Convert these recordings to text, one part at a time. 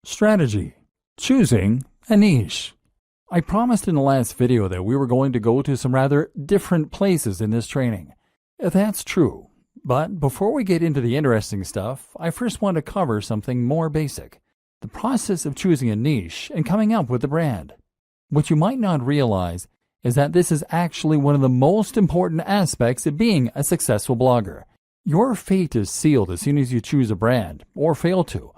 Strategy: choosing a niche. I promised in the last video that we were going to go to some rather different places in this training. That's true, but before we get into the interesting stuff, I first want to cover something more basic: the process of choosing a niche and coming up with a brand. What you might not realize is that this is actually one of the most important aspects of being a successful blogger. Your fate is sealed as soon as you choose a brand, or fail to.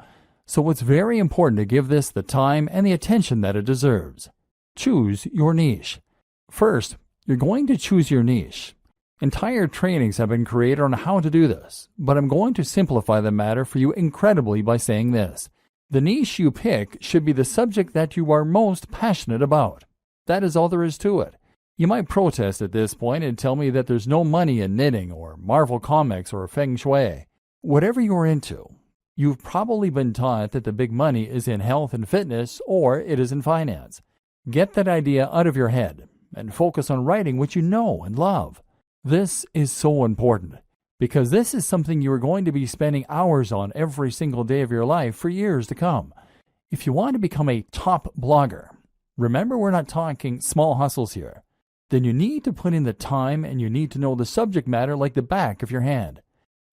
So it's very important to give this the time and the attention that it deserves. Choose your niche. First, you're going to choose your niche. Entire trainings have been created on how to do this, but I'm going to simplify the matter for you incredibly by saying this: the niche you pick should be the subject that you are most passionate about. That is all there is to it. You might protest at this point and tell me that there's no money in knitting or Marvel Comics or Feng Shui. Whatever you're into, you've probably been taught that the big money is in health and fitness, or it is in finance. Get that idea out of your head and focus on writing what you know and love. This is so important because this is something you are going to be spending hours on every single day of your life for years to come. If you want to become a top blogger, remember we're not talking small hustles here, then you need to put in the time and you need to know the subject matter like the back of your hand.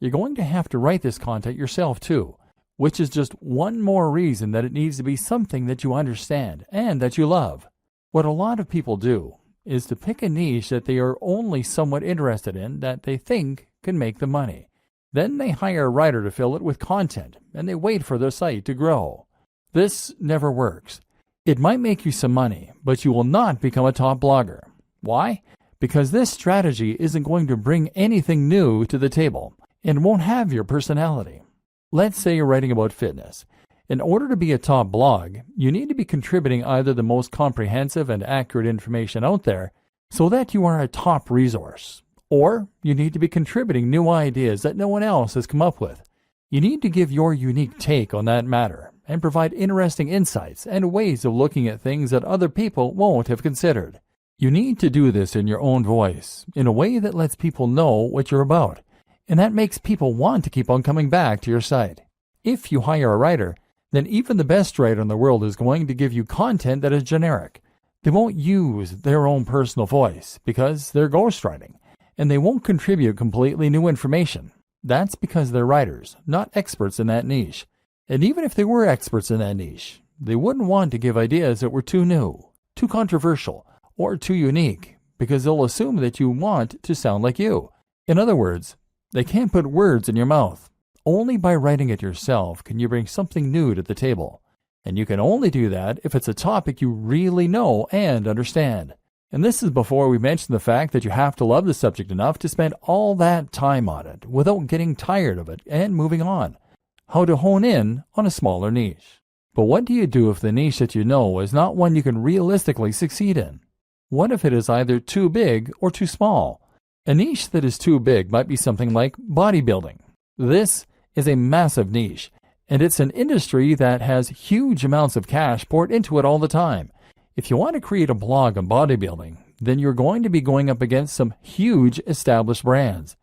You're going to have to write this content yourself too, which is just one more reason that it needs to be something that you understand and that you love. What a lot of people do is to pick a niche that they are only somewhat interested in that they think can make them money. Then they hire a writer to fill it with content and they wait for their site to grow. This never works. It might make you some money, but you will not become a top blogger. Why? Because this strategy isn't going to bring anything new to the table and won't have your personality. Let's say you're writing about fitness. In order to be a top blog, you need to be contributing either the most comprehensive and accurate information out there so that you are a top resource, or you need to be contributing new ideas that no one else has come up with. You need to give your unique take on that matter and provide interesting insights and ways of looking at things that other people won't have considered. You need to do this in your own voice, in a way that lets people know what you're about, and that makes people want to keep on coming back to your site. If you hire a writer, then even the best writer in the world is going to give you content that is generic. They won't use their own personal voice because they're ghostwriting, and they won't contribute completely new information. That's because they're writers, not experts in that niche. And even if they were experts in that niche, they wouldn't want to give ideas that were too new, too controversial, or too unique, because they'll assume that you want to sound like you. In other words, they can't put words in your mouth. Only by writing it yourself can you bring something new to the table. And you can only do that if it's a topic you really know and understand. And this is before we mention the fact that you have to love the subject enough to spend all that time on it without getting tired of it and moving on. How to hone in on a smaller niche. But what do you do if the niche that you know is not one you can realistically succeed in? What if it is either too big or too small? A niche that is too big might be something like bodybuilding. This is a massive niche, and it's an industry that has huge amounts of cash poured into it all the time. If you want to create a blog on bodybuilding, then you're going to be going up against some huge established brands.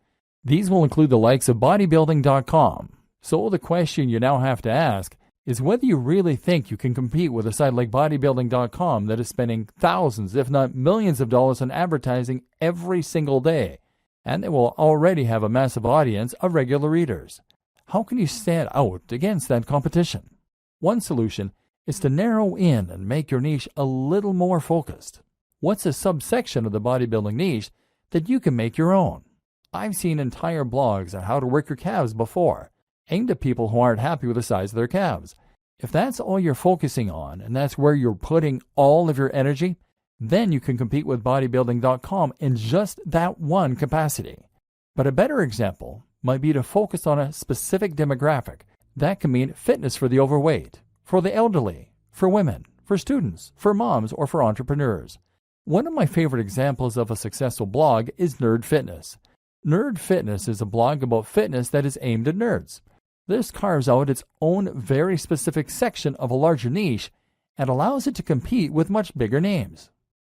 These will include the likes of bodybuilding.com. So the question you now have to ask is whether you really think you can compete with a site like bodybuilding.com that is spending thousands, if not millions of dollars on advertising every single day, and they will already have a massive audience of regular readers. How can you stand out against that competition? One solution is to narrow in and make your niche a little more focused. What's a subsection of the bodybuilding niche that you can make your own? I've seen entire blogs on how to work your calves before, aimed at people who aren't happy with the size of their calves. If that's all you're focusing on and that's where you're putting all of your energy, then you can compete with bodybuilding.com in just that one capacity. But a better example might be to focus on a specific demographic. That can mean fitness for the overweight, for the elderly, for women, for students, for moms, or for entrepreneurs. One of my favorite examples of a successful blog is Nerd Fitness. Nerd Fitness is a blog about fitness that is aimed at nerds. This carves out its own very specific section of a larger niche and allows it to compete with much bigger names.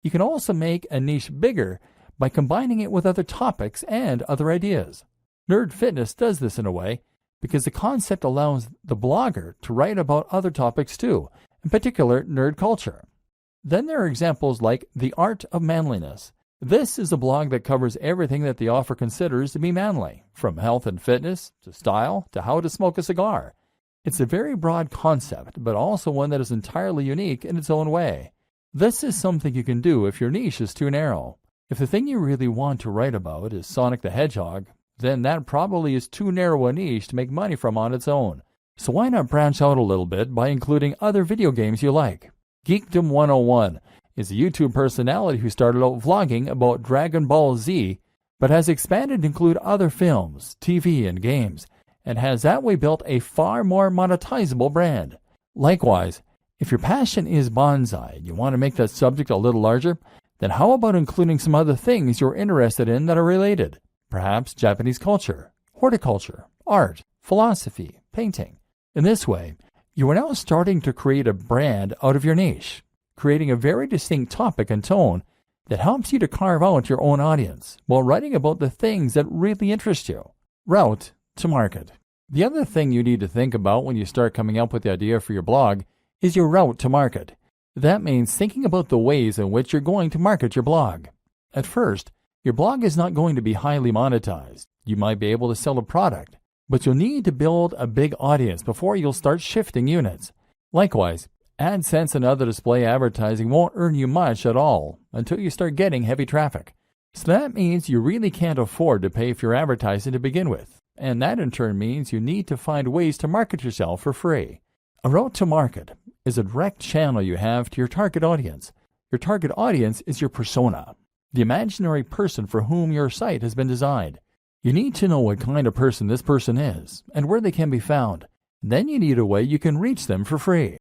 You can also make a niche bigger by combining it with other topics and other ideas. Nerd Fitness does this in a way because the concept allows the blogger to write about other topics too, in particular nerd culture. Then there are examples like The Art of Manliness. This is a blog that covers everything that the author considers to be manly, from health and fitness, to style, to how to smoke a cigar. It's a very broad concept, but also one that is entirely unique in its own way. This is something you can do if your niche is too narrow. If the thing you really want to write about is Sonic the Hedgehog, then that probably is too narrow a niche to make money from on its own. So why not branch out a little bit by including other video games you like? Geekdom 101 is a YouTube personality who started out vlogging about Dragon Ball Z, but has expanded to include other films, TV, and games, and has that way built a far more monetizable brand. Likewise, if your passion is bonsai and you want to make that subject a little larger, then how about including some other things you're interested in that are related? Perhaps Japanese culture, horticulture, art, philosophy, painting. In this way, you are now starting to create a brand out of your niche, creating a very distinct topic and tone that helps you to carve out your own audience while writing about the things that really interest you. Route to market. The other thing you need to think about when you start coming up with the idea for your blog is your route to market. That means thinking about the ways in which you're going to market your blog. At first, your blog is not going to be highly monetized. You might be able to sell a product, but you'll need to build a big audience before you'll start shifting units. Likewise, AdSense and other display advertising won't earn you much at all until you start getting heavy traffic. So that means you really can't afford to pay for your advertising to begin with. And that in turn means you need to find ways to market yourself for free. A route to market is a direct channel you have to your target audience. Your target audience is your persona, the imaginary person for whom your site has been designed. You need to know what kind of person this person is and where they can be found. Then you need a way you can reach them for free.